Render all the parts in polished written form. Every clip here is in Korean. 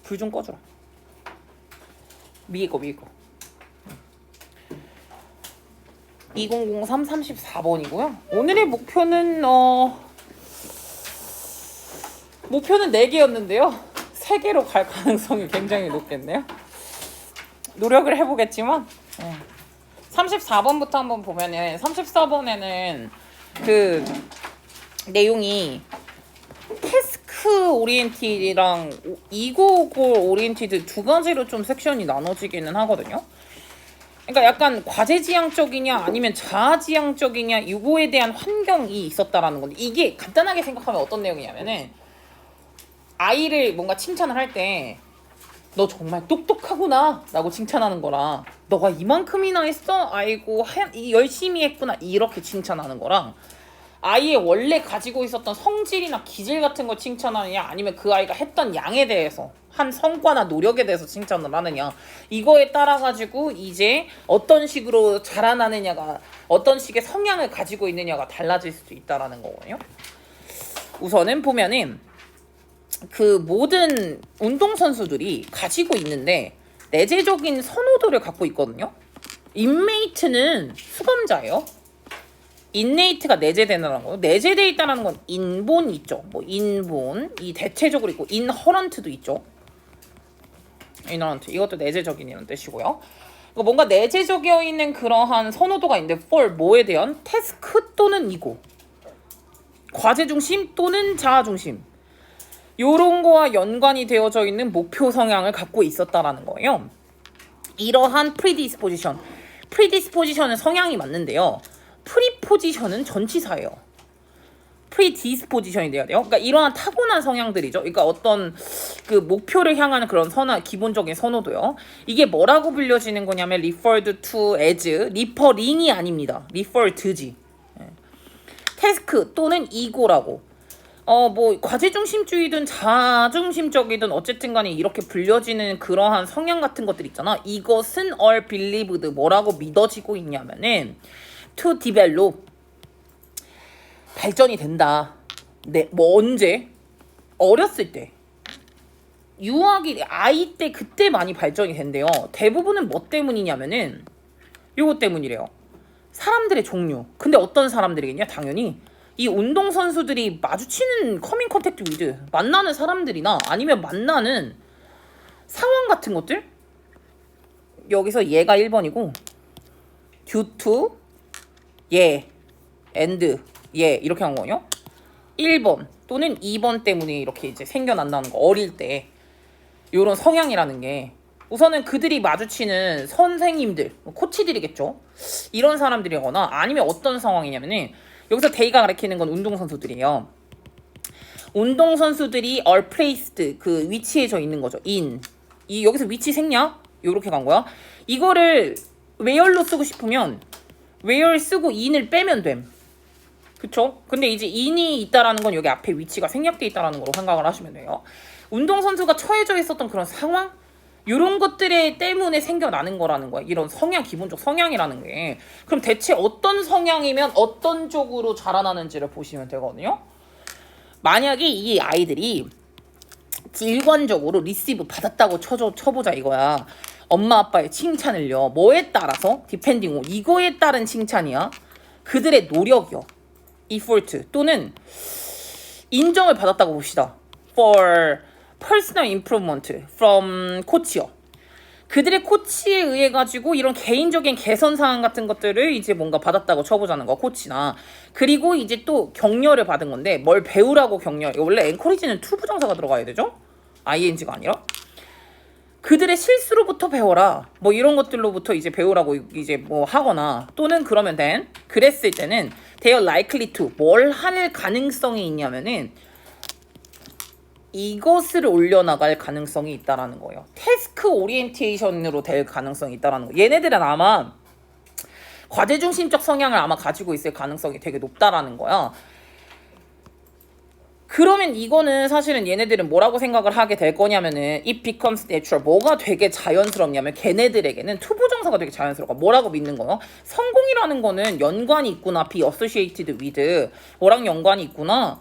불 좀 꺼주라. 위에 거. 2003 34번이고요. 오늘의 목표는 4개였는데요. 3개로 갈 가능성이 굉장히 높겠네요. 노력을 해보겠지만 34번부터 한번 보면은 34번에는 그 내용이 태스크 오리엔티드랑 이고골 오리엔티드 두 가지로 좀 섹션이 나눠지기는 하거든요. 그러니까 약간 과제지향적이냐 아니면 자아지향적이냐 이거에 대한 환경이 있었다라는 건데, 이게 간단하게 생각하면 어떤 내용이냐면은 아이를 뭔가 칭찬을 할 때 너 정말 똑똑하구나 라고 칭찬하는 거랑 너가 이만큼이나 했어? 아이고 열심히 했구나 이렇게 칭찬하는 거랑, 아이의 원래 가지고 있었던 성질이나 기질 같은 걸 칭찬하느냐 아니면 그 아이가 했던 양에 대해서 한 성과나 노력에 대해서 칭찬을 하느냐, 이거에 따라 가지고 이제 어떤 식으로 자라나느냐가, 어떤 식의 성향을 가지고 있느냐가 달라질 수도 있다라는 거거든요. 우선은 보면은 그 모든 운동선수들이 가지고 있는데 내재적인 선호도를 갖고 있거든요. 인메이트는 수감자예요. 인네이트가 내재된다는 거예요. 내재돼 있다는 건 인본이 있죠. 뭐 인본, 이 대체적으로 있고 인허런트도 있죠. 인허런트 이것도 내재적인이라는 뜻이고요. 뭔가 내재적이어 있는 그러한 선호도가 있는데 for 뭐에 대한 태스크 또는 이고, 과제 중심 또는 자아 중심, 요런 거와 연관이 되어져 있는 목표 성향을 갖고 있었다라는 거예요. 이러한 프리디스포지션은 성향이 맞는데요. 프리포지션은 전치사예요. 프리디스포지션이 돼야 돼요. 그러니까 이러한 타고난 성향들이죠. 그러니까 어떤 그 목표를 향하는 그런 기본적인 선호도요. 이게 뭐라고 불려지는 거냐면 referred to as, 리퍼링이 아닙니다. referred지. 태스크 또는 이고라고. 뭐 과제 중심주의든 자아 중심적이든 어쨌든 간에 이렇게 불려지는 그러한 성향 같은 것들 있잖아. 이것은 all believed 뭐라고 믿어지고 있냐면은 to develop 발전이 된다. 네, 뭐 언제? 어렸을 때. 유아기 아이 때 그때 많이 발전이 된대요. 대부분은 뭐 때문이냐면은 요거 때문이래요. 사람들의 종류. 근데 어떤 사람들이겠냐? 당연히 이 운동선수들이 마주치는 커밍 컨택트 위드, 만나는 사람들이나 아니면 만나는 상황 같은 것들. 여기서 얘가 1번이고 due to and 이렇게 한 거요. 1번 또는 2번 때문에 이렇게 이제 생겨난다는 거. 어릴 때 요런 성향이라는 게 우선은 그들이 마주치는 선생님들, 코치들이겠죠. 이런 사람들이거나 아니면 어떤 상황이냐면은 여기서 데이가 가리키는 건 운동선수들이에요. 운동선수들이 are placed, 그 위치해져 있는 거죠. 여기서 위치 생략 요렇게 간 거야. 이거를 where로 쓰고 싶으면 where 쓰고 in을 빼면 됨. 그쵸? 근데 이제 in이 있다라는 건 여기 앞에 위치가 생략돼 있다라는 걸로 생각을 하시면 돼요. 운동선수가 처해져 있었던 그런 상황, 이런 것들에 때문에 생겨나는 거라는 거야. 이런 성향, 기본적 성향이라는 게. 그럼 대체 어떤 성향이면 어떤 쪽으로 자라나는지를 보시면 되거든요. 만약에 이 아이들이 일관적으로 리시브 받았다고 쳐보자 이거야. 엄마 아빠의 칭찬을요. 뭐에 따라서? 디펜딩 온 이거에 따른 칭찬이야. 그들의 노력이요. effort 또는 인정을 받았다고 봅시다. for personal improvement from 코치요. 그들의 코치에 의해 가지고 이런 개인적인 개선 사항 같은 것들을 이제 뭔가 받았다고 쳐보자는 거, 코치나. 그리고 이제 또 격려를 받은 건데 뭘 배우라고 격려. 원래 encourage는 to 부정사가 들어가야 되죠? ing가 아니라. 그들의 실수로부터 배워라. 뭐 이런 것들로부터 이제 배우라고 이제 뭐 하거나, 또는 그러면 그랬을 때는 they are likely to 뭘 할 가능성이 있냐면은 이것을 올려나갈 가능성이 있다라는 거예요. 태스크 오리엔테이션으로 될 가능성이 있다라는 거예요. 얘네들은 아마 과제 중심적 성향을 아마 가지고 있을 가능성이 되게 높다라는 거야. 그러면 이거는 사실은 얘네들은 뭐라고 생각을 하게 될 거냐면은 it becomes natural. 뭐가 되게 자연스럽냐면 걔네들에게는 투부정사가 되게 자연스러워. 뭐라고 믿는 거요? 성공이라는 거는 연관이 있구나. be associated with 뭐랑 연관이 있구나.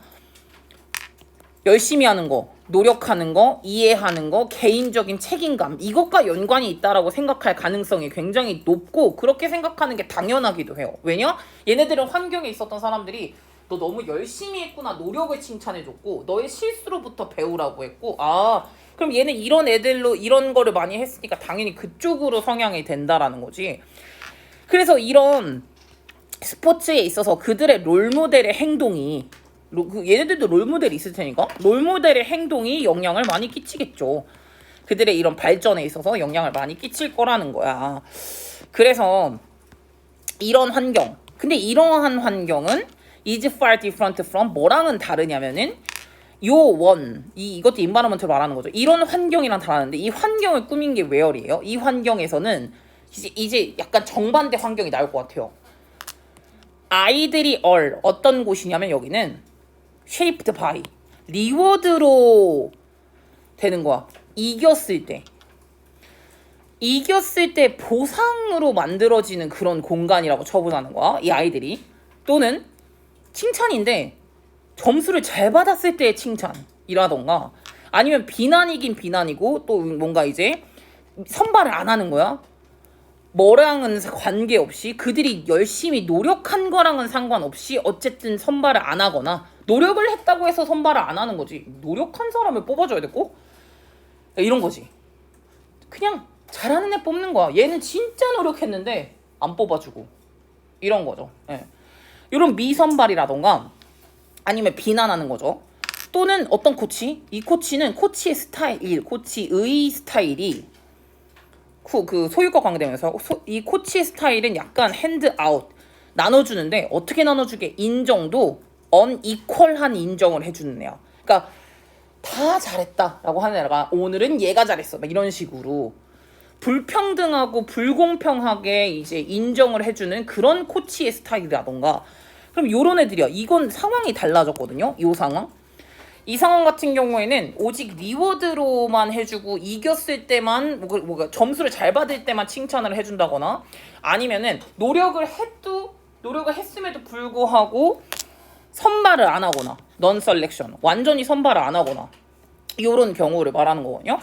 열심히 하는 거, 노력하는 거, 이해하는 거, 개인적인 책임감 이것과 연관이 있다라고 생각할 가능성이 굉장히 높고 그렇게 생각하는 게 당연하기도 해요. 왜냐? 얘네들은 환경에 있었던 사람들이 너 너무 열심히 했구나 노력을 칭찬해줬고 너의 실수로부터 배우라고 했고 그럼 얘는 이런 애들로 이런 거를 많이 했으니까 당연히 그쪽으로 성향이 된다라는 거지. 그래서 이런 스포츠에 있어서 그들의 롤모델의 행동이 얘네들도 롤모델이 있을 테니까 롤모델의 행동이 영향을 많이 끼치겠죠. 그들의 이런 발전에 있어서 영향을 많이 끼칠 거라는 거야. 그래서 이런 환경 근데 이러한 환경은 is far different from 뭐랑은 다르냐면은 이것도 인바이러먼트를 말하는 거죠. 이런 환경이랑 다르는데 이 환경을 꾸민 게 웨얼이에요. 이 환경에서는 이제 약간 정반대 환경이 나올 것 같아요. 아이들이 어떤 곳이냐면 여기는 shaped by 리워드로 되는 거야. 이겼을 때 보상으로 만들어지는 그런 공간이라고 쳐보자는 거야. 이 아이들이 또는 칭찬인데 점수를 잘 받았을 때의 칭찬이라던가 아니면 비난이긴 비난이고 또 뭔가 이제 선발을 안 하는 거야. 뭐랑은 관계없이 그들이 열심히 노력한 거랑은 상관없이 어쨌든 선발을 안 하거나 노력을 했다고 해서 선발을 안 하는 거지. 노력한 사람을 뽑아줘야 되고 이런 거지. 그냥 잘하는 애 뽑는 거야. 얘는 진짜 노력했는데 안 뽑아주고 이런 거죠. 예. 이런 미선발이라던가 아니면 비난하는 거죠. 또는 어떤 코치? 이 코치는 코치의 스타일이 그 소유과 관계되면서 이 코치의 스타일은 약간 핸드아웃 나눠주는데 어떻게 나눠주게? 인정도 언이퀄한 인정을 해주는 애야. 그러니까 다 잘했다라고 하는 애가 오늘은 얘가 잘했어 막 이런 식으로 불평등하고 불공평하게 이제 인정을 해주는 그런 코치의 스타일이라던가 그럼 요런 애들이야. 이건 상황이 달라졌거든요. 이 상황 같은 경우에는 오직 리워드로만 해주고 이겼을 때만 뭐가 점수를 잘 받을 때만 칭찬을 해준다거나 아니면은 노력을 했음에도 불구하고 선발을 안 하거나 넌 셀렉션 완전히 선발을 안 하거나 이런 경우를 말하는 거거든요.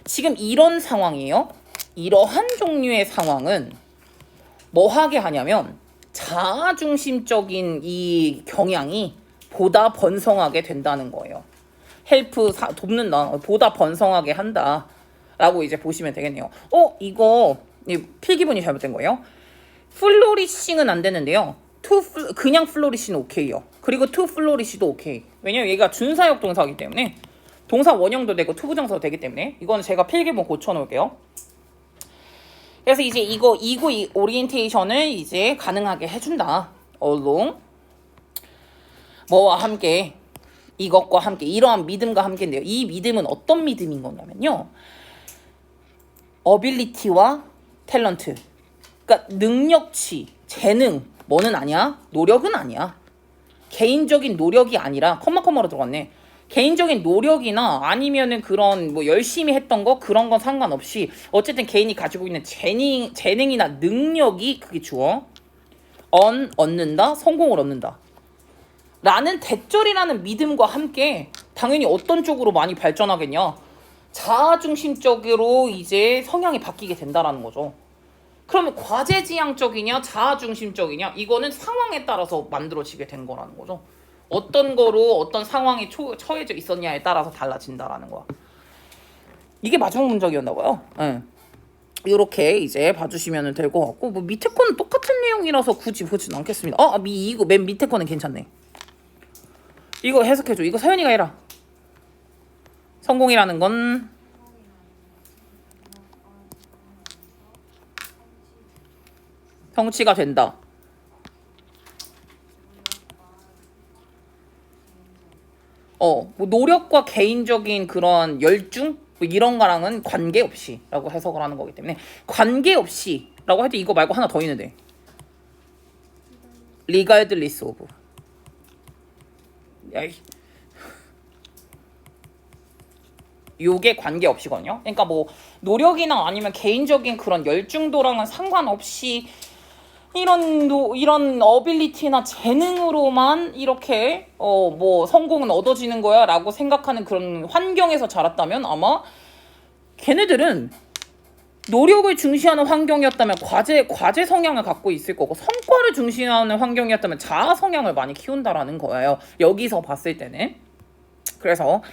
지금 이런 상황이에요. 이러한 종류의 상황은 뭐 하게 하냐면 자아중심적인 이 경향이 보다 번성하게 된다는 거예요. 돕는다. 보다 번성하게 한다. 라고 이제 보시면 되겠네요. 이거 필기분이 잘못된 거예요. 플로리싱은 안 되는데요. 그냥 플로리시는 오케이요. 그리고 투 플로리시도 오케이. 왜냐면 얘가 준사역 동사이기 때문에 동사 원형도 되고 투부정사도 되기 때문에 이거는 제가 필기분 고쳐놓을게요. 그래서 이제 이거 오리엔테이션을 이제 가능하게 해준다. along 뭐와 함께 이것과 함께 이러한 믿음과 함께인데요. 이 믿음은 어떤 믿음인 거냐면요. 어빌리티와 탤런트. 그러니까 능력치, 재능 뭐는 아니야? 노력은 아니야. 개인적인 노력이 아니라 컴마로 들어갔네. 개인적인 노력이나 아니면은 그런 뭐 열심히 했던 거 그런 건 상관없이 어쨌든 개인이 가지고 있는 재능이나 능력이 그게 주어. 얻는다, 성공을 얻는다. 라는 대절이라는 믿음과 함께 당연히 어떤 쪽으로 많이 발전하겠냐? 자아중심적으로 이제 성향이 바뀌게 된다라는 거죠. 그러면 과제지향적이냐 자아중심적이냐 이거는 상황에 따라서 만들어지게 된 거라는 거죠. 어떤 거로 어떤 상황에 처해져 있었냐에 따라서 달라진다라는 거야. 이게 마지막 문장이었나 봐요. 네. 이렇게 이제 봐주시면 될 것 같고 뭐 밑에 거는 똑같은 내용이라서 굳이 보진 않겠습니다. 이거 맨 밑에 거는 괜찮네. 이거 해석해줘. 이거 서연이가 해라. 성공이라는 건 성취가 된다. 뭐 노력과 개인적인 그런 열중 뭐 이런 거랑은 관계없이 라고 해석을 하는 거기 때문에 관계없이 라고 해도 이거 말고 하나 더 있는데 regardless of 요게 관계없이거든요. 그러니까 뭐 노력이나 아니면 개인적인 그런 열중도랑은 상관없이 이런 어빌리티나 재능으로만 이렇게 뭐 성공은 얻어지는 거야 라고 생각하는 그런 환경에서 자랐다면 아마 걔네들은 노력을 중시하는 환경이었다면 과제 성향을 갖고 있을 거고, 성과를 중시하는 환경이었다면 자아 성향을 많이 키운다라는 거예요. 여기서 봤을 때는. 그래서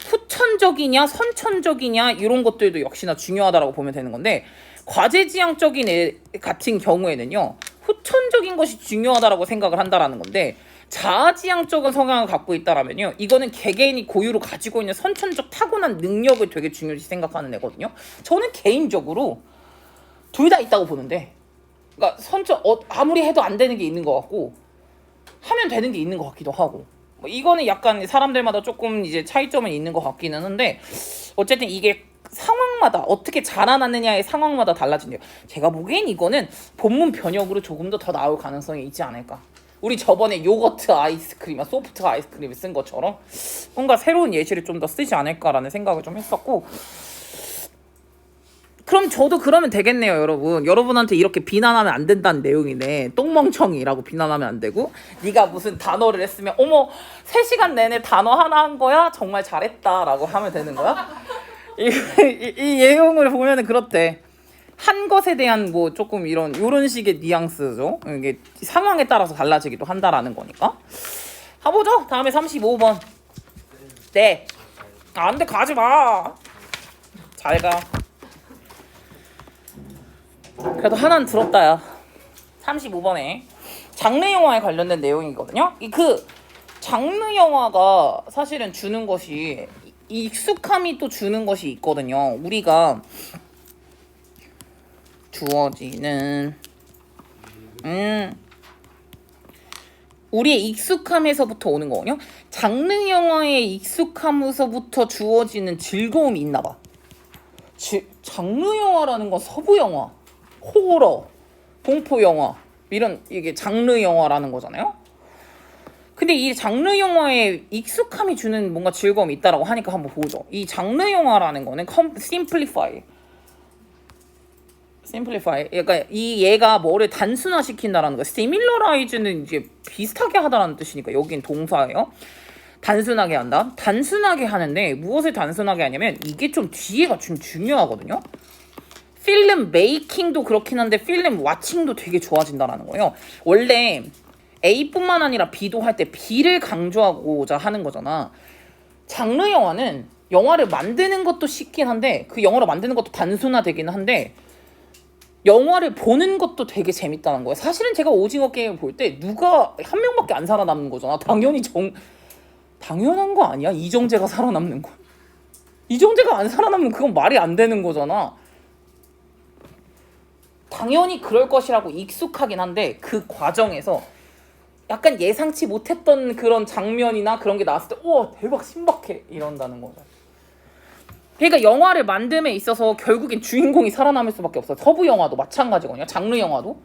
후천적이냐 선천적이냐 이런 것들도 역시나 중요하다라고 보면 되는 건데, 과제지향적인 애 같은 경우에는요, 후천적인 것이 중요하다라고 생각을 한다라는 건데, 자아지향적인 성향을 갖고 있다라면요, 이거는 개개인이 고유로 가지고 있는 선천적 타고난 능력을 되게 중요시 생각하는 애거든요. 저는 개인적으로 둘 다 있다고 보는데, 그러니까 아무리 해도 안 되는 게 있는 것 같고 하면 되는 게 있는 것 같기도 하고, 뭐 이거는 약간 사람들마다 조금 이제 차이점은 있는 것 같기는 한데, 어쨌든 이게 상황마다 어떻게 자라나느냐의 상황마다 달라진대요. 제가 보기엔 이거는 본문 변형으로 조금 더 나올 가능성이 있지 않을까. 우리 저번에 요거트 아이스크림, 소프트 아이스크림을 쓴 것처럼 뭔가 새로운 예시를 좀 더 쓰지 않을까라는 생각을 좀 했었고, 그럼 저도 그러면 되겠네요, 여러분. 여러분한테 이렇게 비난하면 안 된다는 내용이네. 똥멍청이라고 비난하면 안 되고, 네가 무슨 단어를 했으면 어머 3시간 내내 단어 하나 한 거야? 정말 잘했다라고 하면 되는 거야? 이 내용을 보면은 그렇대. 한 것에 대한 뭐 조금 이런 식의 뉘앙스죠. 이게 상황에 따라서 달라지기도 한다라는 거니까. 가보죠. 다음에 35번. 네. 안 돼, 가지 마. 잘 가. 그래도 하나는 들었다, 야. 35번에 장르 영화에 관련된 내용이거든요. 그 장르 영화가 사실은 주는 것이, 익숙함이 또 주는 것이 있거든요. 우리가 주어지는 우리의 익숙함에서부터 오는 거거든요. 장르 영화의 익숙함에서부터 주어지는 즐거움이 있나 봐. 장르 영화라는 건 서부 영화, 호러, 공포 영화, 이게 장르 영화라는 거잖아요. 근데 이 장르 영화에 익숙함이 주는 뭔가 즐거움이 있다라고 하니까 한번 보죠. 이 장르 영화라는 거는 simplify. 그러니까 얘가 뭐를 단순화시킨다라는 거. similarize는 이제 비슷하게 하다라는 뜻이니까 여긴 동사예요. 단순하게 한다. 단순하게 하는데 무엇을 단순하게 하냐면 이게 좀 뒤에가 좀 중요하거든요. 필름 메이킹도 그렇긴 한데 필름 와칭도 되게 좋아진다라는 거예요. 원래 A뿐만 아니라 B도 할 때 B를 강조하고자 하는 거잖아. 장르 영화는 영화를 만드는 것도 쉽긴 한데, 그 영화를 만드는 것도 단순화되긴 한데, 영화를 보는 것도 되게 재밌다는 거예요. 사실은 제가 오징어 게임을 볼 때 누가 한 명밖에 안 살아남는 거잖아. 당연한 거 아니야? 이정재가 살아남는 거. 이정재가 안 살아남으면 그건 말이 안 되는 거잖아. 당연히 그럴 것이라고 익숙하긴 한데, 그 과정에서 약간 예상치 못했던 그런 장면이나 그런 게 나왔을 때 우와 대박 신박해 이런다는 거죠. 그러니까 영화를 만듦에 있어서 결국엔 주인공이 살아남을 수밖에 없어요. 서부 영화도 마찬가지거든요. 장르 영화도.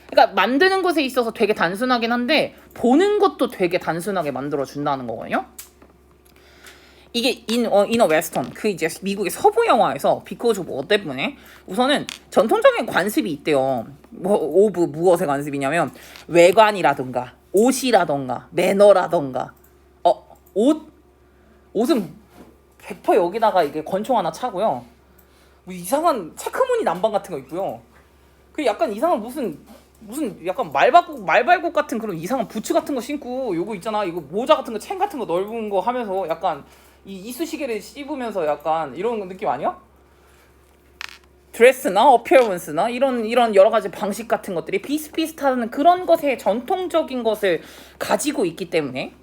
그러니까 만드는 것에 있어서 되게 단순하긴 한데 보는 것도 되게 단순하게 만들어준다는 거거든요. 이게 인어 웨스턴, 그 이제 미국의 서부 영화에서 비코즈 뭐 때문에 우선은 전통적인 관습이 있대요. 무엇의 관습이냐면 외관이라든가 옷이라던가 매너라던가 옷은 100% 여기다가 이게 권총 하나 차고요. 뭐 이상한 체크무늬 남방 같은 거 있고요. 그 약간 이상한 무슨 약간 말발굽 같은 그런 이상한 부츠 같은 거 신고, 요거 있잖아, 이거 모자 같은 거 챙 같은 거 넓은 거 하면서 약간 이 이쑤시개를 씹으면서 약간 이런 느낌 아니야? 드레스나 어피어런스나 이런 여러 가지 방식 같은 것들이 비슷비슷한 그런 것의 전통적인 것을 가지고 있기 때문에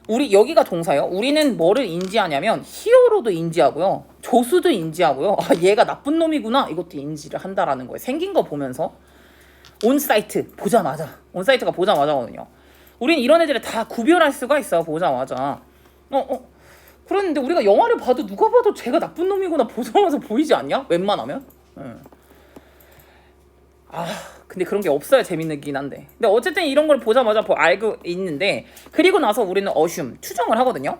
여기가 동사예요. 우리는 뭐를 인지하냐면 히어로도 인지하고요, 조수도 인지하고요, 얘가 나쁜 놈이구나 이것도 인지를 한다라는 거예요. 생긴 거 보면서 온사이트가 보자마자거든요. 우린 이런 애들을 다 구별할 수가 있어. 보자마자 그랬는데 우리가 영화를 봐도 누가 봐도 쟤가 나쁜 놈이구나 보자마자 보이지 않냐? 웬만하면. 근데 그런 게 없어야 재밌긴 한데. 근데 어쨌든 이런 걸 보자마자 알고 있는데, 그리고 나서 우리는 추정을 하거든요.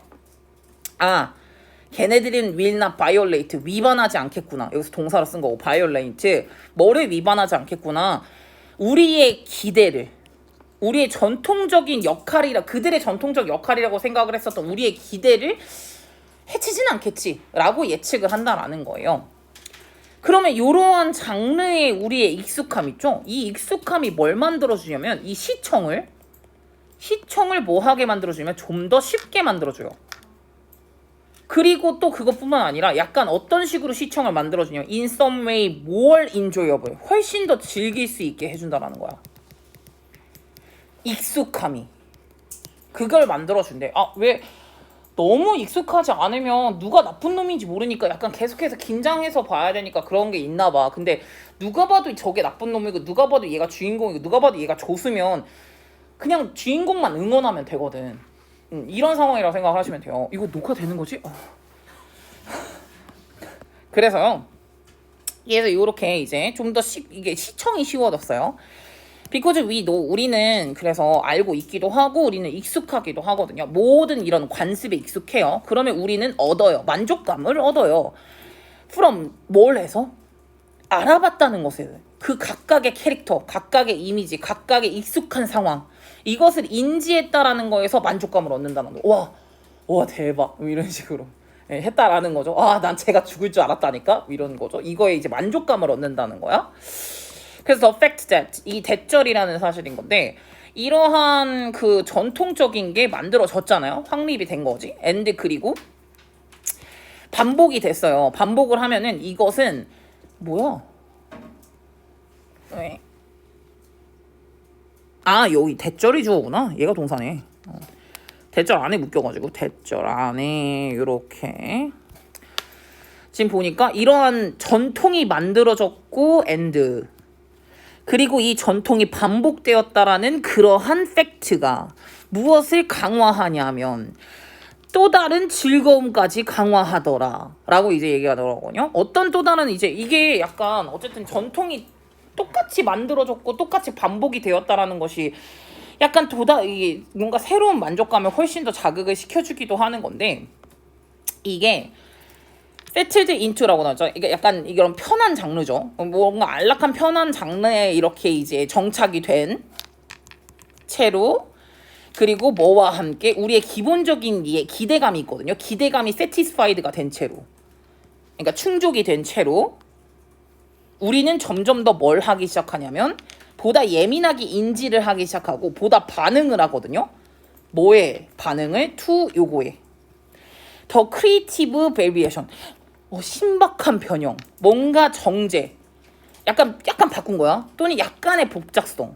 걔네들은 will not violate 위반하지 않겠구나. 여기서 동사로 쓴 거고 violate 뭐를 위반하지 않겠구나. 우리의 기대를 우리의 전통적인 역할이라 그들의 전통적 역할이라고 생각을 했었던 우리의 기대를 해치진 않겠지라고 예측을 한다라는 거예요. 그러면 이러한 장르의 우리의 익숙함 있죠? 이 익숙함이 뭘 만들어주냐면 이 시청을 뭐 하게 만들어주냐면 좀 더 쉽게 만들어줘요. 그리고 또 그것뿐만 아니라 약간 어떤 식으로 시청을 만들어주냐면 in some way more enjoyable 훨씬 더 즐길 수 있게 해준다라는 거야. 익숙함이 그걸 만들어준대. 아, 왜 너무 익숙하지 않으면 누가 나쁜 놈인지 모르니까 약간 계속해서 긴장해서 봐야 되니까 그런 게 있나 봐. 근데 누가 봐도 저게 나쁜 놈이고 누가 봐도 얘가 주인공이고 누가 봐도 얘가 조수면 그냥 주인공만 응원하면 되거든. 이런 상황이라고 생각하시면 돼요. 이거 녹화되는 거지? 그래서요. 그래서 이렇게 이제 좀 더 이게 시청이 쉬워졌어요. because we know 우리는 그래서 알고 있기도 하고 우리는 익숙하기도 하거든요. 모든 이런 관습에 익숙해요. 그러면 우리는 얻어요. 만족감을 얻어요. from 뭘 해서? 알아봤다는 것에 그 각각의 캐릭터, 각각의 이미지, 각각의 익숙한 상황 이것을 인지했다라는 거에서 만족감을 얻는다는 거. 와 대박 이런 식으로 했다라는 거죠. 난 제가 죽을 줄 알았다니까 이런 거죠. 이거에 이제 만족감을 얻는다는 거야. 그래서 the fact that 이 대절이라는 사실인 건데 이러한 그 전통적인 게 만들어졌잖아요. 확립이 된 거지. and 그리고 반복이 됐어요. 반복을 하면은 이것은 뭐야? 왜? 여기 대절이 주어구나. 얘가 동사네. 대절 안에 묶여가지고 대절 안에 이렇게 지금 보니까 이러한 전통이 만들어졌고 and 그리고 이 전통이 반복되었다라는 그러한 팩트가 무엇을 강화하냐면 또 다른 즐거움까지 강화하더라 라고 이제 얘기하더라고요. 어떤 또 다른 이제 이게 약간 어쨌든 전통이 똑같이 만들어졌고 똑같이 반복이 되었다라는 것이 약간 이게 뭔가 새로운 만족감을 훨씬 더 자극을 시켜주기도 하는 건데 이게 settled into라고 나오죠. 이게 약간 이런 편한 장르죠. 뭔가 안락한 편한 장르에 이렇게 이제 정착이 된 채로 그리고 뭐와 함께 우리의 기본적인 기대감이 있거든요. 기대감이 satisfied가 된 채로 그러니까 충족이 된 채로 우리는 점점 더 뭘 하기 시작하냐면 보다 예민하게 인지를 하기 시작하고 보다 반응을 하거든요. 뭐에 반응을? to 요거에. 더 크리에이티브 베리에이션. 신박한 변형. 뭔가 정제. 약간 바꾼 거야. 또는 약간의 복잡성.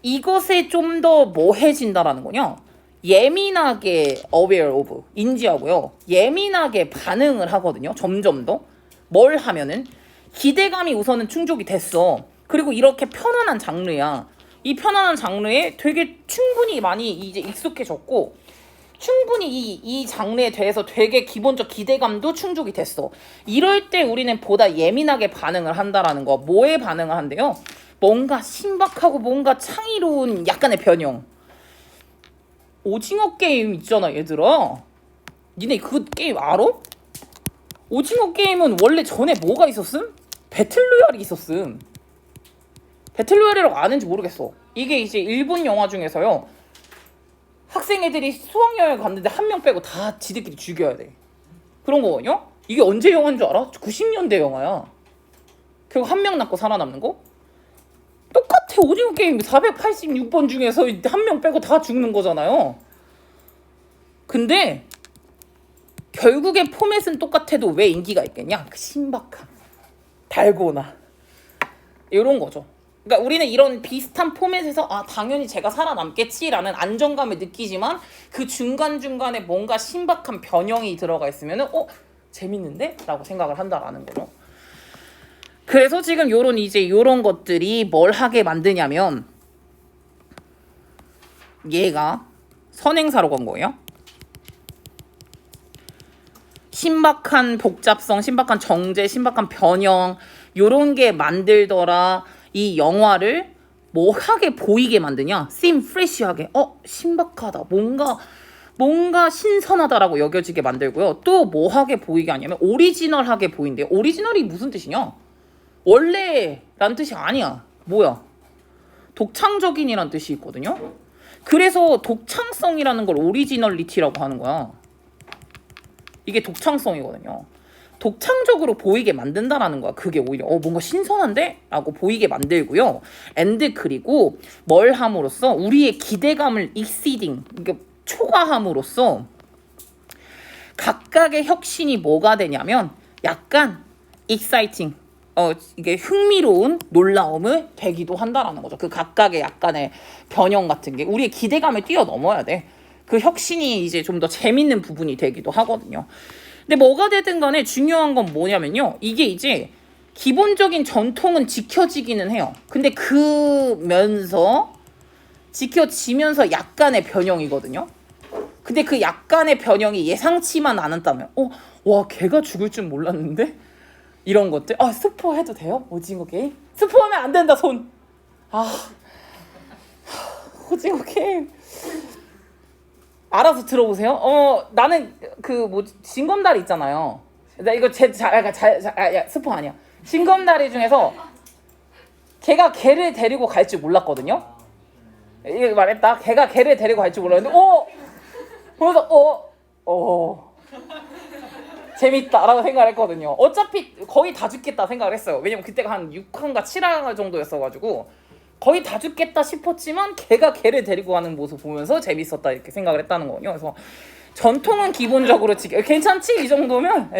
이것에 좀 더 뭐해진다라는 거냐? 예민하게 aware of 인지하고요. 예민하게 반응을 하거든요. 점점 더. 뭘 하면은 기대감이 우선은 충족이 됐어. 그리고 이렇게 편안한 장르야. 이 편안한 장르에 되게 충분히 많이 이제 익숙해졌고 충분히 이 장르에 대해서 되게 기본적 기대감도 충족이 됐어. 이럴 때 우리는 보다 예민하게 반응을 한다라는 거. 뭐에 반응을 한대요? 뭔가 신박하고 뭔가 창의로운 약간의 변형. 오징어 게임 있잖아 얘들아. 니네 그 게임 알아? 오징어 게임은 원래 전에 뭐가 있었음? 배틀로얄이 있었음. 배틀로얄이라고 아는지 모르겠어. 이게 이제 일본 영화 중에서요. 학생 애들이 수학여행 갔는데 한 명 빼고 다 지들끼리 죽여야 돼. 그런 거거든요. 이게 언제 영화인 줄 알아? 90년대 영화야. 결국 한 명 남고 살아남는 거? 똑같아. 오징어 게임 486번 중에서 한 명 빼고 다 죽는 거잖아요. 근데 결국에 포맷은 똑같아도 왜 인기가 있겠냐? 그 신박함, 달고나 이런 거죠. 그러니까 우리는 이런 비슷한 포맷에서 당연히 제가 살아남겠지라는 안정감을 느끼지만 그 중간중간에 뭔가 신박한 변형이 들어가 있으면은 재밌는데? 라고 생각을 한다라는 거죠. 그래서 지금 요런 것들이 뭘 하게 만드냐면 얘가 선행사로 간 거예요. 신박한 복잡성, 신박한 정제, 신박한 변형 요런 게 만들더라. 이 영화를 뭐하게 보이게 만드냐? seem fresh하게. 신박하다. 뭔가 뭔가 신선하다라고 여겨지게 만들고요. 또 뭐하게 보이게 하냐면 오리지널하게 보인대요. 오리지널이 무슨 뜻이냐? 원래란 뜻이 아니야. 뭐야? 독창적인이란 뜻이 있거든요. 그래서 독창성이라는 걸 오리지널리티라고 하는 거야. 이게 독창성이거든요. 독창적으로 보이게 만든다라는 거야. 그게 오히려 뭔가 신선한데? 라고 보이게 만들고요. and 그리고 뭘 함으로써 우리의 기대감을 exceeding, 그러니까 초과함으로써 각각의 혁신이 뭐가 되냐면 약간 exciting, 이게 흥미로운 놀라움을 되기도 한다라는 거죠. 그 각각의 약간의 변형 같은 게 우리의 기대감을 뛰어넘어야 돼. 그 혁신이 이제 좀 더 재밌는 부분이 되기도 하거든요. 근데 뭐가 되든 간에 중요한 건 뭐냐면요. 이게 이제 기본적인 전통은 지켜지기는 해요. 근데 지켜지면서 약간의 변형이거든요. 근데 그 약간의 변형이 예상치만 않았다면 와 걔가 죽을 줄 몰랐는데? 이런 것들. 스포 해도 돼요? 오징어 게임? 스포하면 안 된다 손. 오징어 게임. 알아서 들어보세요. 나는 징검다리 있잖아요. 나 이거 스포 아니야. 징검다리 중에서 걔가 걔를 데리고 갈 줄 몰랐거든요. 이거 말했다. 걔가 걔를 데리고 갈 줄 몰랐는데 그래서 재밌다라고 생각을 했거든요. 어차피 거의 다 죽겠다 생각을 했어요. 왜냐면 그때가 한 6화인가 7화 정도였어가지고 거의 다 죽겠다 싶었지만 걔가 걔를 데리고 가는 모습 보면서 재밌었다 이렇게 생각을 했다는 거군요. 그래서 전통은 기본적으로 괜찮지? 이 정도면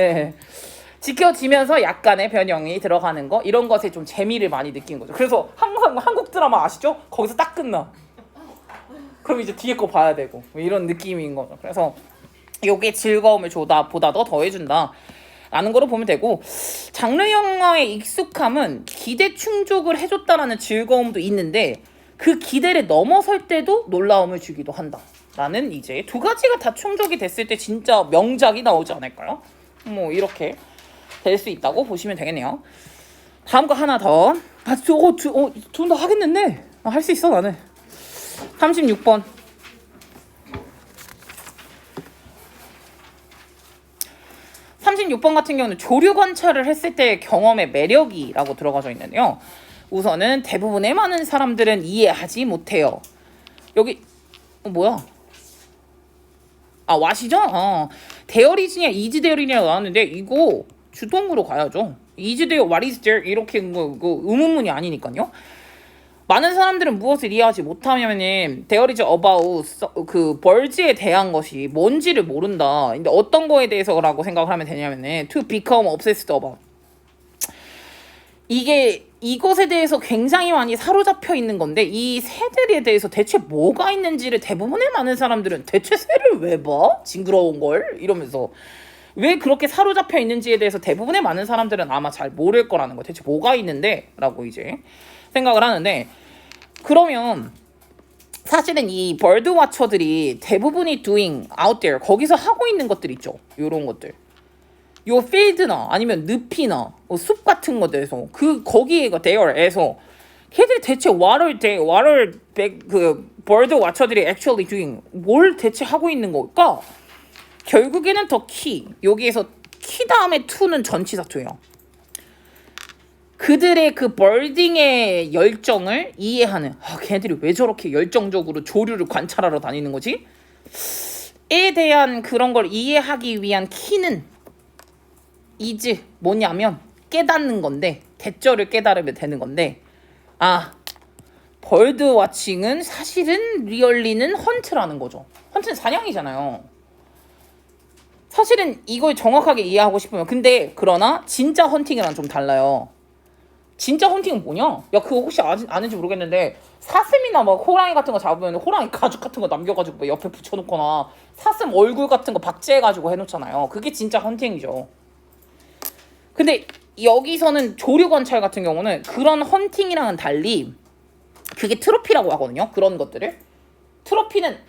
지켜지면서 약간의 변형이 들어가는 거 이런 것에 좀 재미를 많이 느낀 거죠. 그래서 항상 한국 드라마 아시죠? 거기서 딱 끝나. 그럼 이제 뒤에 거 봐야 되고 이런 느낌인 거죠. 그래서 요게 즐거움을 보다 더 더해준다 라는 거로 보면 되고, 장르 영화의 익숙함은 기대 충족을 해줬다라는 즐거움도 있는데 그 기대를 넘어설 때도 놀라움을 주기도 한다 라는 이제 두 가지가 다 충족이 됐을 때 진짜 명작이 나오지 않을까요? 뭐 이렇게 될 수 있다고 보시면 되겠네요. 다음 거 하나 더. 좀 더 하겠는데 할 수 있어 나는. 36번. 36번 같은 경우는 조류 관찰을 했을 때의 경험의 매력이라고 들어가져 있는데요. 우선은 대부분의 많은 사람들은 이해하지 못해요. 여기 뭐야? 왓이죠? 대어리진이야 이지 대어리진이라고 나왔는데 이거 주동으로 가야죠. 이지 대어 what is there 이렇게 의문문이 아니니까요. 많은 사람들은 무엇을 이해하지 못하냐면 there is about 그 birds에 대한 것이 뭔지를 모른다. 근데 어떤 거에 대해서라고 생각을 하면 되냐면은 to become obsessed about. 이게 이것에 대해서 굉장히 많이 사로잡혀 있는 건데 이 새들에 대해서 대체 뭐가 있는지를 대부분의 많은 사람들은 대체 새를 왜 봐? 징그러운 걸? 이러면서 왜 그렇게 사로잡혀 있는지에 대해서 대부분의 많은 사람들은 아마 잘 모를 거라는 거. 대체 뭐가 있는데? 라고 이제 생각을 하는데, 그러면 사실은 이 버드 와처들이 대부분이 doing out there 거기서 하고 있는 것들 있죠. 요런 것들. 요 필드나 아니면 늪이나 숲 같은 것들에서 거기에가 there에서 걔들 대체 what are 그 버드 와처들이 actually doing 뭘 대체 하고 있는 걸까? 결국에는 더 키. 여기에서 키 다음에 to는 전치사투예요. 그들의 그 버딩의 열정을 이해하는, 걔네들이 왜 저렇게 열정적으로 조류를 관찰하러 다니는 거지? 에 대한 그런 걸 이해하기 위한 키는 is 뭐냐면 깨닫는 건데, 대절을 깨달으면 되는 건데, 벌드 와칭은 사실은 리얼리는 헌트라는 거죠. 헌트는 사냥이잖아요. 사실은 이걸 정확하게 이해하고 싶으면, 근데 그러나 진짜 헌팅이랑 좀 달라요. 진짜 헌팅은 뭐냐? 야, 그거 혹시 아는지 모르겠는데 사슴이나 막 호랑이 같은 거 잡으면 호랑이 가죽 같은 거 남겨가지고 막 옆에 붙여놓거나 사슴 얼굴 같은 거 박제해가지고 해놓잖아요. 그게 진짜 헌팅이죠. 근데 여기서는 조류 관찰 같은 경우는 그런 헌팅이랑은 달리 그게 트로피라고 하거든요. 그런 것들을. 트로피는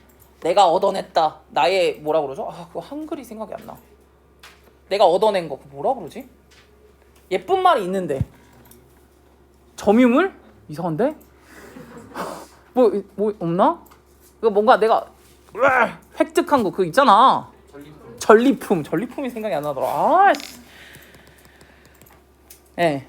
내가 얻어냈다. 나의 뭐라 그러죠? 그거 한글이 생각이 안 나. 내가 얻어낸 거. 그거 뭐라 그러지? 예쁜 말이 있는데. 점유물? 이상한데? 뭐 없나? 이거 뭔가 내가 획득한 거 그거 있잖아. 전리품이 생각이 안 나더라. 예.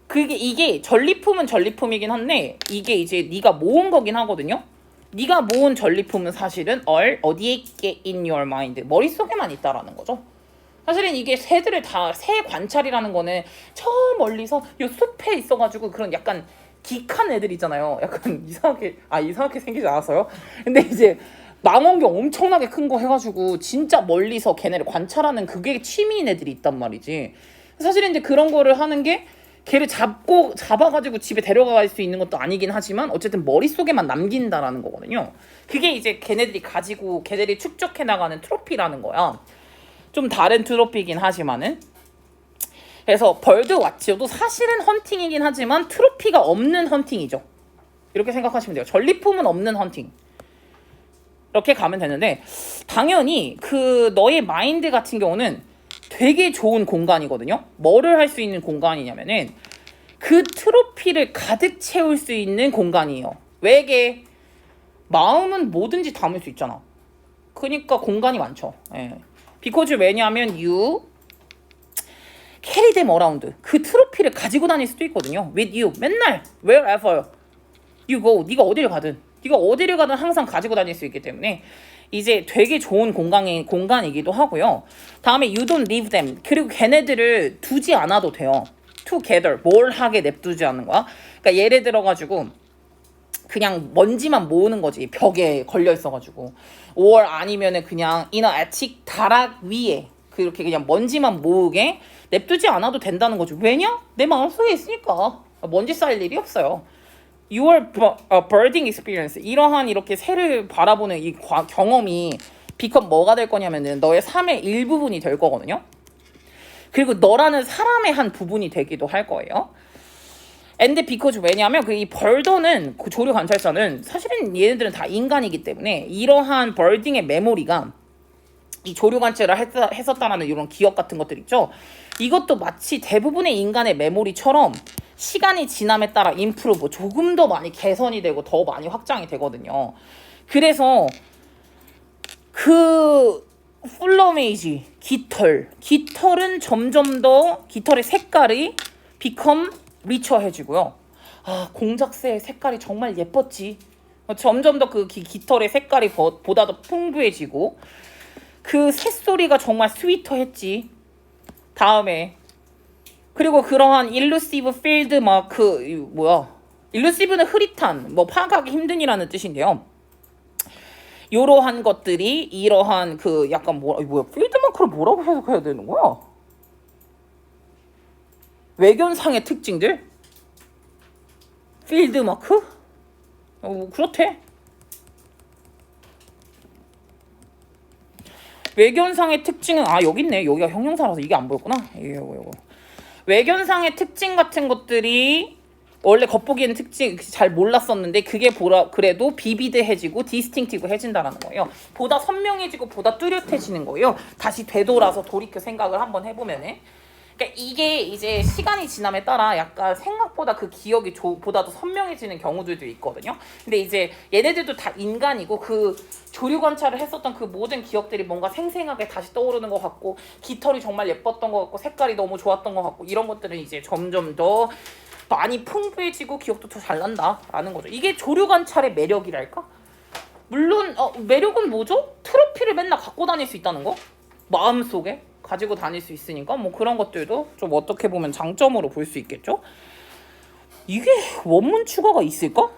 그게 이게 전리품은 전리품이긴 한데 이게 이제 네가 모은 거긴 하거든요. 네가 모은 전리품은 사실은 어디에 있게 in your mind 머릿속에만 있다라는 거죠. 사실은 이게 새들을 다 새 관찰이라는 거는 저 멀리서 요 숲에 있어가지고 그런 약간 기칸 애들 있잖아요. 약간 이상하게 생기지 않았어요? 근데 이제 망원경 엄청나게 큰 거 해가지고 진짜 멀리서 걔네를 관찰하는 그게 취미인 애들이 있단 말이지. 사실은 이제 그런 거를 하는 게 걔를 잡아가지고 집에 데려갈 수 있는 것도 아니긴 하지만 어쨌든 머릿속에만 남긴다라는 거거든요. 그게 이제 걔네들이 축적해 나가는 트로피라는 거야. 좀 다른 트로피이긴 하지만은. 그래서 벌드 왓치도 사실은 헌팅이긴 하지만 트로피가 없는 헌팅이죠. 이렇게 생각하시면 돼요. 전리품은 없는 헌팅. 이렇게 가면 되는데 당연히 그 너의 마인드 같은 경우는 되게 좋은 공간이거든요. 뭐를 할 수 있는 공간이냐면은 그 트로피를 가득 채울 수 있는 공간이에요. 왜게? 마음은 뭐든지 담을 수 있잖아. 그러니까 공간이 많죠. 예. because 왜냐하면 you carry them around. 그 트로피를 가지고 다닐 수도 있거든요. with you. 맨날 wherever you go. 네가 어디를 가든 항상 가지고 다닐 수 있기 때문에 이제 되게 좋은 공간이기도 하고요. 다음에 you don't leave them. 그리고 걔네들을 두지 않아도 돼요. together. 뭘 하게 냅두지 않는 거야. 그러니까 예를 들어가지고 그냥 먼지만 모으는 거지. 벽에 걸려 있어가지고. or 아니면은 그냥 in a attic 다락 위에 그렇게 그냥 먼지만 모으게 냅두지 않아도 된다는 거죠. 왜냐? 내 마음속에 있으니까. 먼지 쌓일 일이 없어요. Your birding experience 이러한 이렇게 새를 바라보는 이 경험이 become 뭐가 될 거냐면은 너의 삶의 일부분이 될 거거든요. 그리고 너라는 사람의 한 부분이 되기도 할 거예요. And because 왜냐하면 그 이 벌더는 그 조류 관찰자는 사실은 얘네들은 다 인간이기 때문에 이러한 버딩의 메모리가 이 조류 관찰을 했었다라는 이런 기억 같은 것들 있죠. 이것도 마치 대부분의 인간의 메모리처럼 시간이 지남에 따라 임프루브 조금 더 많이 개선이 되고 더 많이 확장이 되거든요. 그래서 그 플러메이지 깃털은 점점 더 깃털의 색깔이 become 리처해지고요. 아, 공작새의 색깔이 정말 예뻤지. 점점 더 그 깃털의 색깔이 보다 더 풍부해지고 그 새소리가 정말 스위터했지. 다음에 그리고 그러한 일루시브 필드 마크 일루시브는 흐릿한 파악하기 힘든이라는 뜻인데요. 이러한 것들이 이러한 그 약간 필드 마크를 뭐라고 해석해야 되는 거야? 외견상의 특징들? 필드 마크? 그렇대. 외견상의 특징은 여기 있네. 여기가 형용사라서 이게 안 보였구나. 이거. 외견상의 특징 같은 것들이 원래 겉보기에는 특징 잘 몰랐었는데 그게 그래도 비비드해지고 디스팅티브해진다라는 거예요. 보다 선명해지고 보다 뚜렷해지는 거예요. 다시 되돌아서 돌이켜 생각을 한번 해보면은. 그러니까 이게 이제 시간이 지남에 따라 약간 생각보다 그 기억이 보다 더 선명해지는 경우들도 있거든요. 근데 이제 얘네들도 다 인간이고 그 조류 관찰을 했었던 그 모든 기억들이 뭔가 생생하게 다시 떠오르는 것 같고 깃털이 정말 예뻤던 것 같고 색깔이 너무 좋았던 것 같고 이런 것들은 이제 점점 더 많이 풍부해지고 기억도 더 잘 난다라는 거죠. 이게 조류 관찰의 매력이랄까? 물론 매력은 뭐죠? 트로피를 맨날 갖고 다닐 수 있다는 거? 마음속에 가지고 다닐 수 있으니까 그런 것들도 좀 어떻게 보면 장점으로 볼 수 있겠죠? 이게 원문 추가가 있을까?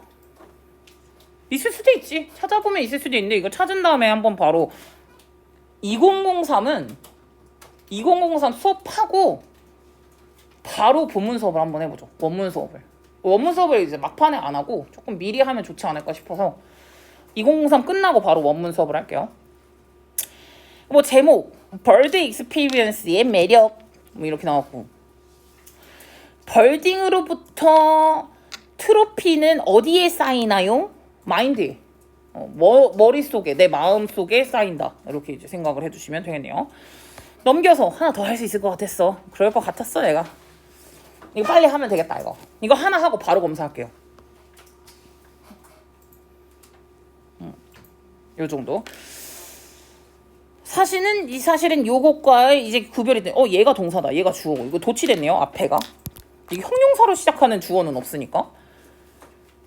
있을 수도 있지. 찾아보면 있을 수도 있는데 이거 찾은 다음에 한번 바로 2003 수업하고 바로 본문 수업을 한번 해보죠. 원문 수업을 이제 막판에 안 하고 조금 미리 하면 좋지 않을까 싶어서 2003 끝나고 바로 원문 수업을 할게요. 제목 벌드 익스피리언스의 매력 이렇게 나왔고 벌딩으로부터 트로피는 어디에 쌓이나요? 마인드 머릿속에 내 마음속에 쌓인다 이렇게 이제 생각을 해주시면 되겠네요. 넘겨서 하나 더 할 수 있을 것 같았어. 그럴 것 같았어 내가. 이거 빨리 하면 되겠다. 이거 하나 하고 바로 검사할게요. 요 정도. 사실은 요것과의 이제 구별이 돼. 얘가 동사다. 얘가 주어고. 이거 도치됐네요. 앞에가. 이게 형용사로 시작하는 주어는 없으니까.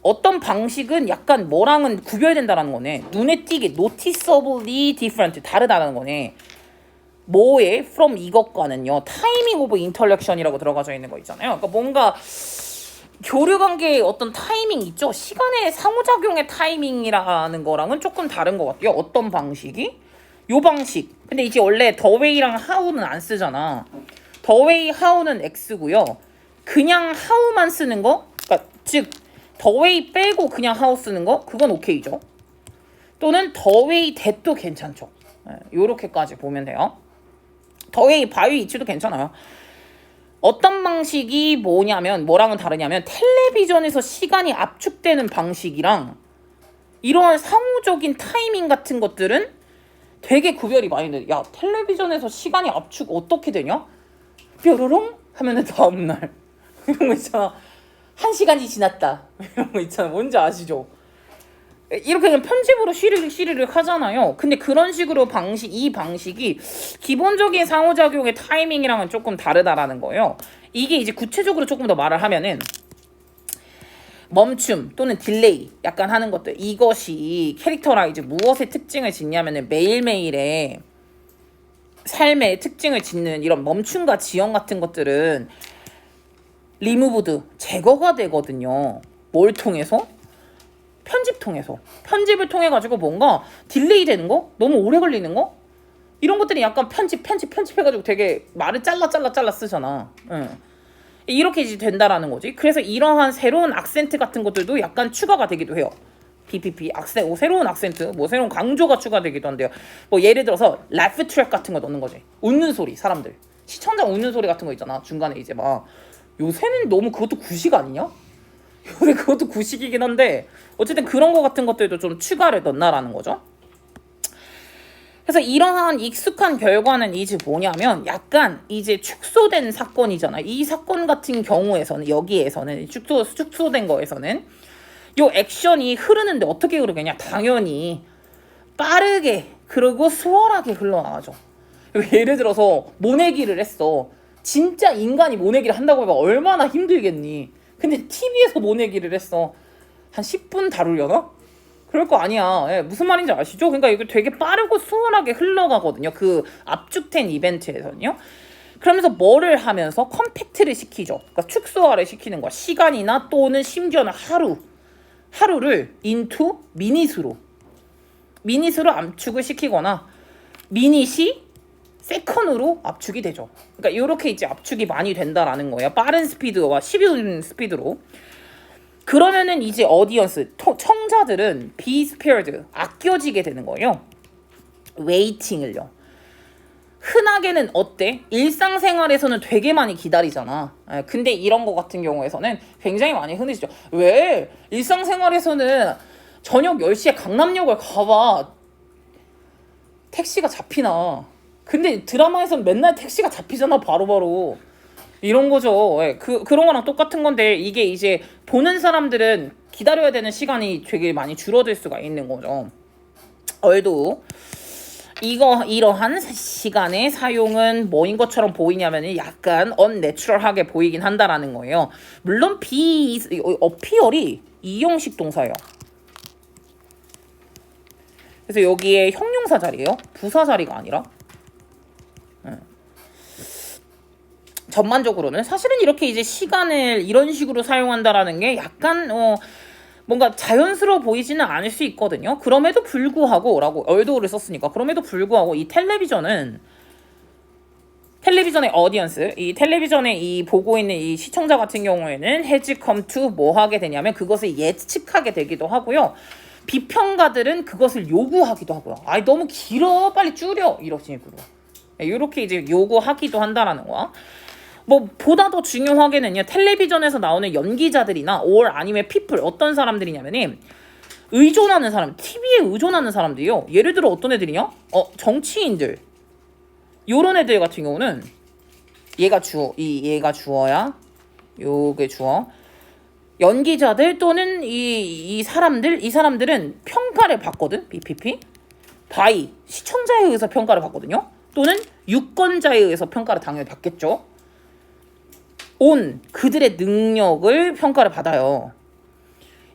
어떤 방식은 약간 뭐랑은 구별된다라는 거네. 눈에 띄게 noticeably different 다르다라는 거네. 뭐에 from 이것과는요. timing of intellection이라고 들어가져 있는 거 있잖아요. 그러니까 뭔가 교류 관계의 어떤 타이밍 있죠. 시간의 상호작용의 타이밍이라는 거랑은 조금 다른 것 같아요. 어떤 방식이? 요 방식. 근데 이제 원래 the way랑 how는 안 쓰잖아. the way, how는 X고요. 그냥 how만 쓰는 거, 그러니까 즉 the way 빼고 그냥 how 쓰는 거, 그건 오케이죠. 또는 the way that도 괜찮죠. 요렇게까지 보면 돼요. the way, by which도 괜찮아요. 어떤 방식이 뭐랑은 다르냐면 텔레비전에서 시간이 압축되는 방식이랑 이러한 상호적인 타이밍 같은 것들은 되게 구별이 많이 돼. 야, 텔레비전에서 시간이 압축 어떻게 되냐? 뾰로롱 하면은 다음날 이런 거 있잖아. 1시간이 지났다 이런 거 있잖아. 뭔지 아시죠? 이렇게 그냥 편집으로 시르륵 하잖아요. 근데 그런 식으로 이 방식이 기본적인 상호작용의 타이밍이랑은 조금 다르다라는 거예요. 이게 이제 구체적으로 조금 더 말을 하면은 멈춤 또는 딜레이 약간 하는 것들, 이것이 캐릭터라이즈 무엇의 특징을 짓냐면은 매일매일의 삶의 특징을 짓는 이런 멈춤과 지연 같은 것들은 리무브드 제거가 되거든요. 뭘 통해서? 편집 통해서. 편집을 통해 가지고 뭔가 딜레이 되는 거? 너무 오래 걸리는 거? 이런 것들이 약간 편집해가지고 되게 말을 잘라 쓰잖아. 이렇게 이제 된다라는 거지. 그래서 이러한 새로운 악센트 같은 것들도 약간 추가가 되기도 해요. BPP, 새로운 악센트, 새로운 강조가 추가되기도 한대요. 예를 들어서 라프 트랙 같은 거 넣는 거지. 웃는 소리, 사람들. 시청자 웃는 소리 같은 거 있잖아. 중간에 이제 막 요새는 너무 그것도 구식 아니냐? 요새 그것도 구식이긴 한데 어쨌든 그런 거 같은 것들도 좀 추가를 넣나라는 거죠. 그래서 이러한 익숙한 결과는 이제 뭐냐면 약간 이제 축소된 사건이잖아. 이 사건 같은 경우에서는 여기에서는 축소된 거에서는 요 액션이 흐르는데 어떻게 흐르겠냐? 당연히 빠르게 그리고 수월하게 흘러나가죠. 예를 들어서 모내기를 했어. 진짜 인간이 모내기를 한다고 해봐 얼마나 힘들겠니? 근데 TV에서 모내기를 했어. 한 10분 다루려나? 그럴 거 아니야. 예, 무슨 말인지 아시죠? 그러니까 이거 되게 빠르고 수월하게 흘러가거든요. 그 압축된 이벤트에서는요. 그러면서 뭐를 하면서 컴팩트를 시키죠. 그러니까 축소화를 시키는 거야. 시간이나 또는 심지어는 하루를 into 미닛으로 압축을 시키거나 미닛이 세컨으로 압축이 되죠. 그러니까 이렇게 이제 압축이 많이 된다라는 거예요. 빠른 스피드와 12분 스피드로. 그러면은 이제 어디언스, 청자들은 be spared, 아껴지게 되는 거예요. 웨이팅을요. 흔하게는 어때? 일상생활에서는 되게 많이 기다리잖아. 근데 이런 거 같은 경우에서는 굉장히 많이 흔들리죠. 왜? 일상생활에서는 저녁 10시에 강남역을 가봐. 택시가 잡히나. 근데 드라마에서는 맨날 택시가 잡히잖아. 바로바로. 이런 거죠. 그런 거랑 똑같은 건데 이게 이제 보는 사람들은 기다려야 되는 시간이 되게 많이 줄어들 수가 있는 거죠. 얼도 이러한 시간의 사용은 뭐인 것처럼 보이냐면 약간 unnatural하게 보이긴 한다라는 거예요. 물론 appear이 이형식 동사예요. 그래서 여기에 형용사 자리예요. 부사 자리가 아니라. 전반적으로는 사실은 이렇게 이제 시간을 이런 식으로 사용한다라는 게 약간 뭔가 자연스러워 보이지는 않을 수 있거든요. 그럼에도 불구하고 라고 얼도를 썼으니까 그럼에도 불구하고 이 텔레비전의 어디언스, 이 텔레비전에 이 보고 있는 이 시청자 같은 경우에는 has come to 뭐 하게 되냐면 그것을 예측하게 되기도 하고요. 비평가들은 그것을 요구하기도 하고요. 아이 너무 길어 빨리 줄여 이런 식으로 이렇게 이제 요구하기도 한다라는 거야. 보다 더 중요하게는요. 텔레비전에서 나오는 연기자들이나 or 아니면 people 어떤 사람들이냐면은 의존하는 사람, TV에 의존하는 사람들이요. 예를 들어 어떤 애들이냐? 정치인들. 요런 애들 같은 경우는 얘가 주어야. 요게 주어. 연기자들 또는 이 사람들은 평가를 받거든. BPP. by 시청자에 의해서 평가를 받거든요. 또는 유권자에 의해서 평가를 당연히 받겠죠. on 그들의 능력을 평가를 받아요.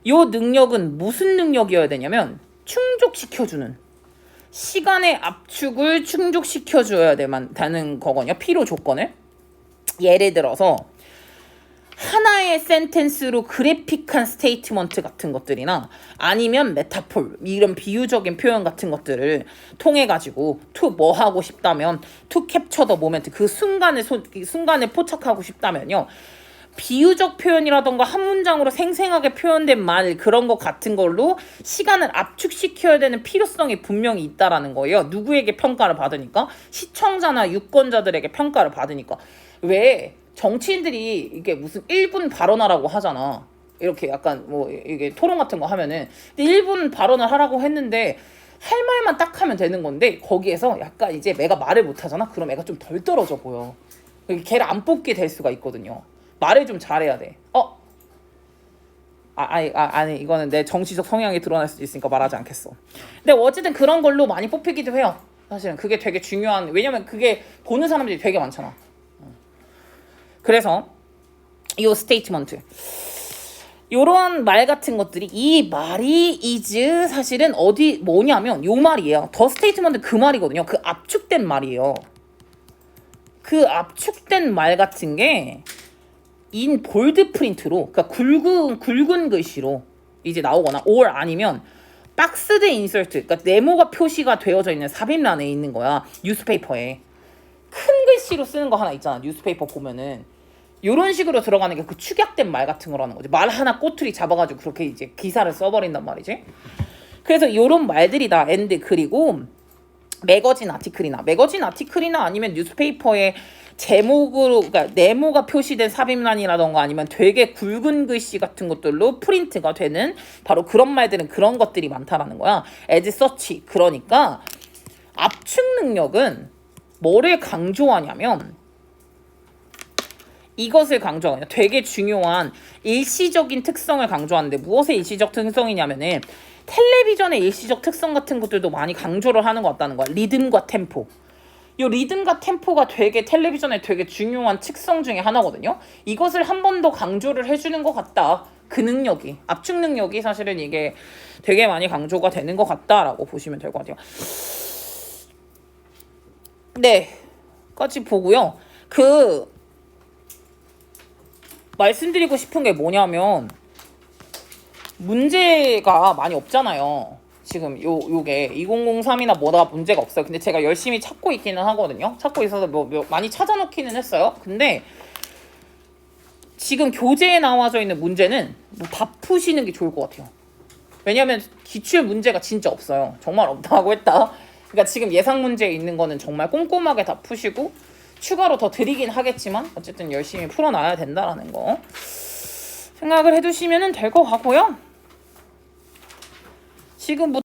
이 능력은 무슨 능력이어야 되냐면 충족시켜주는 시간의 압축을 충족시켜줘야 되는 거거든요. 필요 조건을. 예를 들어서 하나의 센텐스로 그래픽한 스테이트먼트 같은 것들이나 아니면 메타폴 이런 비유적인 표현 같은 것들을 통해 가지고 to 뭐 하고 싶다면 to capture the moment 그 순간을 포착하고 싶다면요. 비유적 표현이라던가 한 문장으로 생생하게 표현된 말 그런 것 같은 걸로 시간을 압축시켜야 되는 필요성이 분명히 있다라는 거예요. 누구에게 평가를 받으니까? 시청자나 유권자들에게 평가를 받으니까. 왜 정치인들이 이게 무슨 1분 발언하라고 하잖아. 이렇게 약간 뭐 이게 토론 같은 거 하면은 1분 발언을 하라고 했는데 할 말만 딱 하면 되는 건데 거기에서 약간 이제 애가 말을 못 하잖아. 그럼 애가 좀 덜 떨어져 보여. 걔를 안 뽑게 될 수가 있거든요. 말을 좀 잘해야 돼. 아니 이거는 내 정치적 성향이 드러날 수도 있으니까 말하지 않겠어. 근데 어쨌든 그런 걸로 많이 뽑히기도 해요. 사실은 그게 되게 중요한, 왜냐면 그게 보는 사람들이 되게 많잖아. 그래서 이 스테이트먼트 요런 말 같은 것들이 이 말이 is 사실은 어디 뭐냐면 요 말이에요. 더 스테이트먼트 그 말이거든요. 그 압축된 말이에요. 그 압축된 말 같은 게 인 볼드 프린트로, 그러니까 굵은 글씨로 이제 나오거나 or 아니면 박스드 인서트, 그러니까 네모가 표시가 되어져 있는 삽입란에 있는 거야. 뉴스페이퍼에 큰 글씨로 쓰는 거 하나 있잖아. 뉴스페이퍼 보면은 요런 식으로 들어가는 게 그 축약된 말 같은 거라는 거지. 말 하나 꼬투리 잡아가지고 그렇게 이제 기사를 써버린단 말이지. 그래서 요런 말들이다. and 그리고 매거진 아티클이나 아니면 뉴스페이퍼에 제목으로, 그러니까 네모가 표시된 삽입란이라던가 아니면 되게 굵은 글씨 같은 것들로 프린트가 되는 바로 그런 말들은 그런 것들이 많다라는 거야. as such. 그러니까 압축 능력은 뭐를 강조하냐면 이것을 강조하냐. 되게 중요한 일시적인 특성을 강조하는데 무엇의 일시적 특성이냐면은 텔레비전의 일시적 특성 같은 것들도 많이 강조를 하는 것 같다는 거야. 리듬과 템포. 이 리듬과 템포가 되게 텔레비전의 되게 중요한 특성 중에 하나거든요. 이것을 한 번 더 강조를 해주는 것 같다. 그 능력이, 압축 능력이 사실은 이게 되게 많이 강조가 되는 것 같다라고 보시면 될 것 같아요. 네, 까지 보고요. 말씀드리고 싶은 게 뭐냐면 문제가 많이 없잖아요. 지금 요게 2003이나 뭐다 문제가 없어요. 근데 제가 열심히 찾고 있기는 하거든요. 찾고 있어서 많이 찾아놓기는 했어요. 근데 지금 교재에 나와져 있는 문제는 다 푸시는 게 좋을 것 같아요. 왜냐면 기출 문제가 진짜 없어요. 정말 없다고 했다. 그러니까 지금 예상 문제에 있는 거는 정말 꼼꼼하게 다 푸시고 추가로 더 드리긴 하겠지만 어쨌든 열심히 풀어놔야 된다라는 거 생각을 해두시면 될 것 같고요. 지금부터